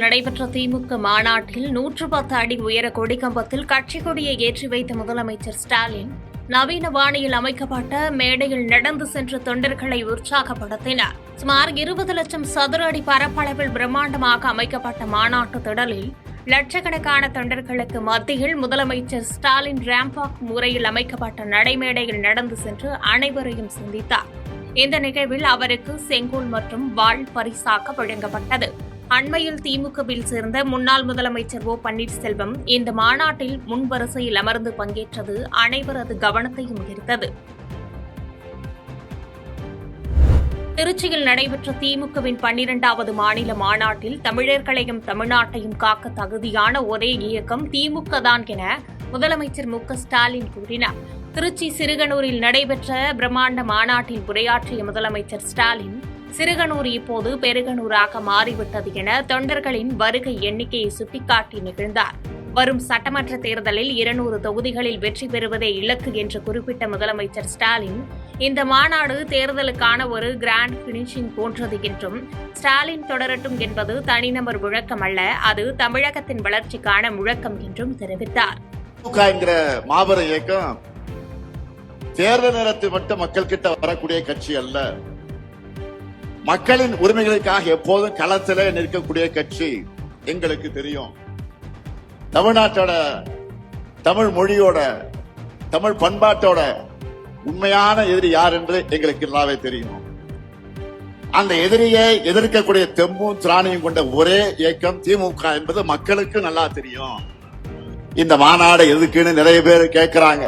நடைபெற்ற திமுக மாநாட்டில் 110 அடி உயர கொடிக்கம்பத்தில் கட்சி கொடியை ஏற்றி வைத்த முதலமைச்சர் ஸ்டாலின் நவீன பாணியில் அமைக்கப்பட்ட மேடையில் நடந்து சென்ற தொண்டர்களை உற்சாகப்படுத்தினார். சுமார் 20 லட்சம் சதுர அடி பரப்பளவில் பிரம்மாண்டமாக அமைக்கப்பட்ட மாநாட்டு திடலில் லட்சக்கணக்கான தொண்டர்களுக்கு மத்தியில் முதலமைச்சர் ஸ்டாலின் ரேம்பாக் முறையில் அமைக்கப்பட்ட நடைமேடையில் நடந்து சென்று அனைவரையும் சந்தித்தார். இந்த நிகழ்வில் அவருக்கு செங்கோல் மற்றும் வாள் பரிசாக வழங்கப்பட்டது. அண்மையில் திமுகவில் சேர்ந்த முன்னாள் முதலமைச்சர் ஓ பன்னீர்செல்வம் இந்த மாநாட்டில் முன்வரிசையில் அமர்ந்து பங்கேற்றது அனைவரது கவனத்தையும் ஈர்த்தது. திருச்சியில் நடைபெற்ற திமுகவின் 12வது மாநில மாநாட்டில் தமிழர்களையும் தமிழ்நாட்டையும் காக்க தகுதியான ஒரே இயக்கம் திமுக தான் என முதலமைச்சர் மு க ஸ்டாலின் கூறினார். திருச்சி சிறுகனூரில் நடைபெற்ற பிரம்மாண்ட மாநாட்டில் உரையாற்றிய முதலமைச்சர் ஸ்டாலின், சிறுகனூர் இப்போது பெருகனூராக மாறிவிட்டது என தொண்டர்களின் வருகை எண்ணிக்கையை சுட்டிக்காட்டி நிகழ்ந்தார். வரும் சட்டமன்ற தேர்தலில் 200 தொகுதிகளில் வெற்றி பெறுவதே இலக்கு என்று குறிப்பிட்ட முதலமைச்சர் ஸ்டாலின், இந்த மாநாடு தேர்தலுக்கான ஒரு கிராண்ட் பினிஷிங் போன்றது என்றும், ஸ்டாலின் தொடரட்டும் என்பது தனிநபர் முழக்கம் அல்ல, அது தமிழகத்தின் வளர்ச்சிக்கான முழக்கம் என்றும் தெரிவித்தார். மாபெரும் இயக்கம் தேர்தல் நேரத்தில் மட்டும் மக்கள் கிட்ட வரக்கூடிய கட்சி அல்ல, மக்களின் உரிமைகளுக்காக எப்போதும் களத்திலே நிற்கக்கூடிய கட்சி. எங்களுக்கு தெரியும், தமிழ்நாட்டோட, தமிழ் மொழியோட, தமிழ் பண்பாட்டோட உண்மையான எதிரி யார் என்று எங்களுக்கு நல்லாவே தெரியும். அந்த எதிரியை எதிர்க்கக்கூடிய தெம்பும் திராணியும் கொண்ட ஒரே இயக்கம் திமுக என்பது மக்களுக்கு நல்லா தெரியும். இந்த மாநாடு எதுக்குன்னு நிறைய பேர் கேட்கிறாங்க.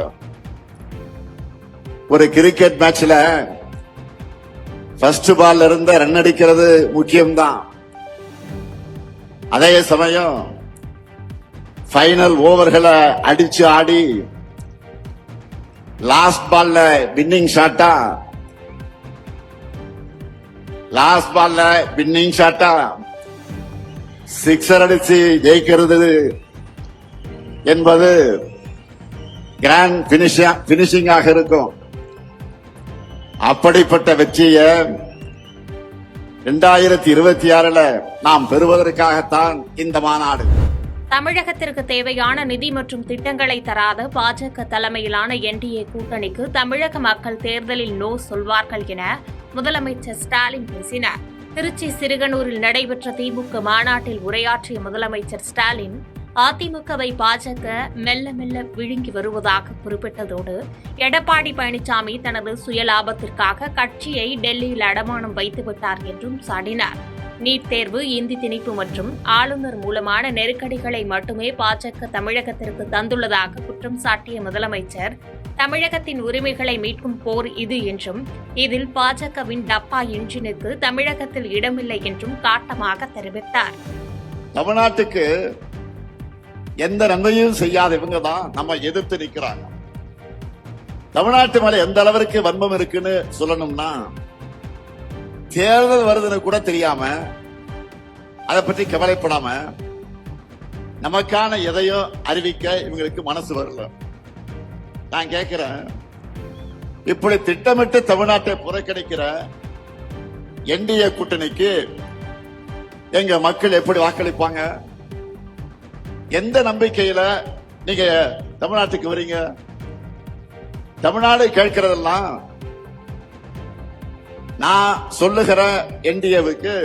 ஒரு கிரிக்கெட் மேட்ச்ல ஃபர்ஸ்ட் பால்ல இருந்த ரன் அடிக்கிறது முக்கியம்தான். அதே சமயம் ஃபைனல் ஓவர்களை அடிச்சு ஆடி லாஸ்ட் பால்ல வின்னிங் ஷாட்டா சிக்ஸர் அடிச்சு ஜெயிக்கிறது என்பது கிராண்ட் பினிஷிங்காக இருக்கும். அப்படிப்பட்ட வெற்றியை 2026 நாம் பெறுவதற்காகத்தான் இந்த மாநாடு. தமிழகத்திற்கு தேவையான நிதி மற்றும் திட்டங்களை தராத பாஜக தலைமையிலான என்டிஏ கூட்டணிக்கு தமிழக மக்கள் தேர்தலில் நோ சொல்வார்கள் என முதலமைச்சர் ஸ்டாலின் பேசினார். திருச்சி சிறுகனூரில் நடைபெற்ற திமுக மாநாட்டில் உரையாற்றிய முதலமைச்சர் ஸ்டாலின், அதிமுகவை பாஜக மெல்ல மெல்ல விழுங்கி வருவதாக குறிப்பிட்டதோடு, எடப்பாடி பழனிசாமி தனது சுயலாபத்திற்காக கட்சியை டெல்லியில் அடமானம் வைத்துவிட்டார் என்றும் சாடினார். நீட் தேர்வு, இந்தி திணிப்பு மற்றும் ஆளுநர் மூலமான நெருக்கடிகளை மட்டுமே பாஜக தமிழகத்திற்கு தந்துள்ளதாக குற்றம் சாட்டிய முதலமைச்சர், தமிழகத்தின் உரிமைகளை மீட்கும் போர் இது என்றும், இதில் பாஜகவின் டப்பா என்ஜினுக்கு தமிழகத்தில் இடமில்லை என்றும் காட்டமாக தெரிவித்தார். தமிழ்நாட்டுக்கு எந்த நன்மையும் செய்யாத இவங்க தான் நம்ம எதிர்த்து நிற்கிறாங்க. தமிழ்நாட்டு மேல எந்த அளவிற்கு வன்மம் இருக்குன்னு சொல்லணும்னா, தேர்தல் வருதுன்னு கூட தெரியாம, அதை பற்றி கவலைப்படாம, நமக்கான எதையும் அறிவிக்க இவங்களுக்கு மனசு வரல. நான் கேட்கிறேன், இப்படி திட்டமிட்டு தமிழ்நாட்டை புறக்கணிக்கிற என்டிஏ கூட்டணிக்கு எங்க மக்கள் எப்படி வாக்களிப்பாங்க? எந்த நம்பிக்கையில நீங்க தமிழ்நாட்டுக்கு வரீங்க? தமிழ்நாடு கேட்கிறதெல்லாம் நான் சொல்லுகிற என்டிஏவுக்கு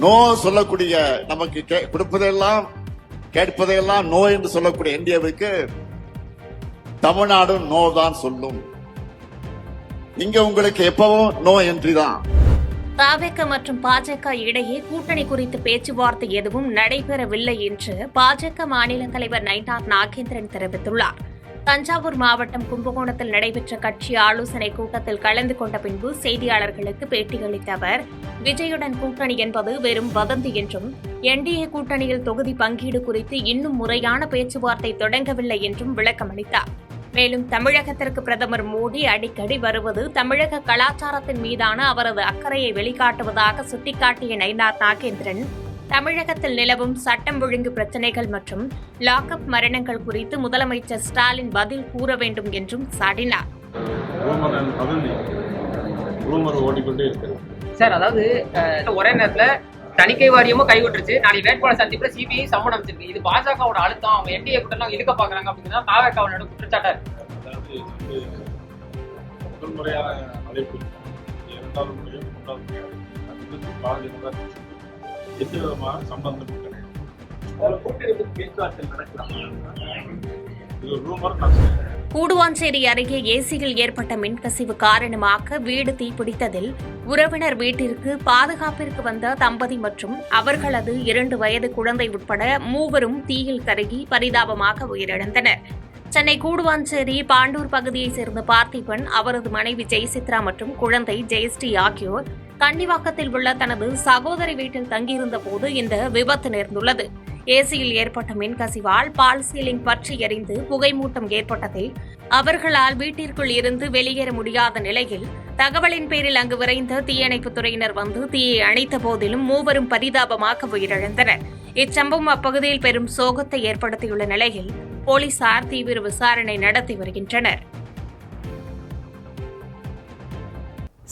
நோ சொல்லக்கூடிய, நமக்கு கொடுப்பதெல்லாம் கேட்பதையெல்லாம் நோ என்று சொல்லக்கூடிய என்டிஏவுக்கு தமிழ்நாடு நோ தான் சொல்லும். இங்க உங்களுக்கு எப்பவும் நோ என்ட்ரி தான். தவிக மற்றும் பாஜக இடையே கூட்டணி குறித்து பேச்சுவார்த்தை எதுவும் நடைபெறவில்லை என்று பாஜக மாநில தலைவர் நயினார் நாகேந்திரன் தெரிவித்துள்ளார். தஞ்சாவூர் மாவட்டம் கும்பகோணத்தில் நடைபெற்ற கட்சி ஆலோசனைக் கூட்டத்தில் கலந்து கொண்ட பின்பு செய்தியாளர்களுக்கு பேட்டியளித்த அவர், விஜயுடன் கூட்டணி என்பது வெறும் வதந்தி என்றும், என்டிஏ கூட்டணியில் தொகுதி பங்கீடு குறித்து இன்னும் முறையான பேச்சுவார்த்தை தொடங்கவில்லை என்றும் விளக்கமளித்தார். மேலும் தமிழகத்திற்கு பிரதமர் மோடி அடிக்கடி வருவது தமிழக கலாச்சாரத்தின் மீதான அவரது அக்கறையை வெளிக்காட்டுவதாக சுட்டிக்காட்டிய நயினார் நாகேந்திரன், தமிழகத்தில் நிலவும் சட்டம் ஒழுங்கு பிரச்சினைகள் மற்றும் லாக்அப் மரணங்கள் குறித்து முதலமைச்சர் ஸ்டாலின் பதில் கூற வேண்டும் என்றும் சாடினார். சார், அதாவது ஒரே நேரத்தில் தணிக்கை வாரியமும் கைவிட்டுருச்சு. நாளைக்கு வேட்பாளர் சந்திப்புல சிபிஐ சம்மன் அமைச்சிருக்கு. இது பாஜகவோட அழுத்தம், அவங்க என்டிஏ கூட்டம் இழுக்க பாக்குறாங்க அப்படிங்கிறத தாவேக்காவோட குற்றச்சாட்டா இருக்கு. அதாவது முதல் முறையான அழைப்பு, இரண்டாவது முறையும் மூன்றாவது முறையும் பாரதிய ஜனதா கட்சி எந்த விதமான சம்பந்தம் கிடையாது. கூட்டணி பேச்சுவார்த்தை நடக்கலாம், இது ஒரு ரூமர். நான் சொல்றேன். கூடுவாஞ்சேரி அருகே ஏசியில் ஏற்பட்ட மின்கசிவு காரணமாக வீடு தீப்பிடித்ததில் உறவினர் வீட்டிற்கு பாதுகாப்பிற்கு வந்த தம்பதி மற்றும் அவர்களது 2 வயது குழந்தை உட்பட 3 தீயில் கருகி பரிதாபமாக உயிரிழந்தனர். சென்னை கூடுவாஞ்சேரி பாண்டூர் பகுதியைச் சேர்ந்த பார்த்திபன், அவரது மனைவி ஜெயசித்ரா மற்றும் குழந்தை ஜெயஸ்ரீ ஆகியோர் கன்னிவாக்கத்தில் உள்ள தனது சகோதரி வீட்டில் தங்கியிருந்த போது இந்த விபத்து நேர்ந்துள்ளது. ஏசியில் ஏற்பட்ட மின்கசிவால் பால் சீலிங் பற்றி எரிந்து புகைமூட்டம் ஏற்பட்டதில் அவர்களால் வீட்டிற்குள் இருந்து வெளியேற முடியாத நிலையில் தகவலின் பேரில் அங்கு விரைந்த தீயணைப்புத் துறையினர் வந்து தீயை அணைத்த போதிலும் 3 பரிதாபமாக உயிரிழந்தனர். இச்சம்பவம் அப்பகுதியில் பெரும் சோகத்தை ஏற்படுத்தியுள்ள நிலையில் போலீசார் தீவிர விசாரணை நடத்தி வருகின்றனர்.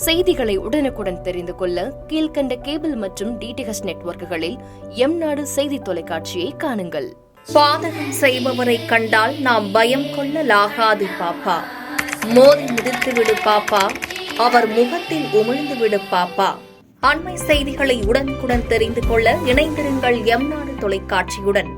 செய்திகளை உடனுக்குடன் தெரிந்து கொள்ள கீழ்க்கண்ட கேபிள் மற்றும் டிடிஎச் நெட்வொர்க்குகளில் எம்நாடு செய்தி தொலைக்காட்சியை காணுங்கள். பாதகம் செய்பவரை கண்டால் நாம் பயம் கொள்ளலாகாது பாப்பா. மோதி மிதித்துவிடு பாப்பா, அவர் முகத்தில் உமிழ்ந்துவிடு பாப்பா. அண்மை செய்திகளை உடனுக்குடன் தெரிந்து கொள்ள இணைந்திருங்கள் எம்நாடு தொலைக்காட்சியுடன்.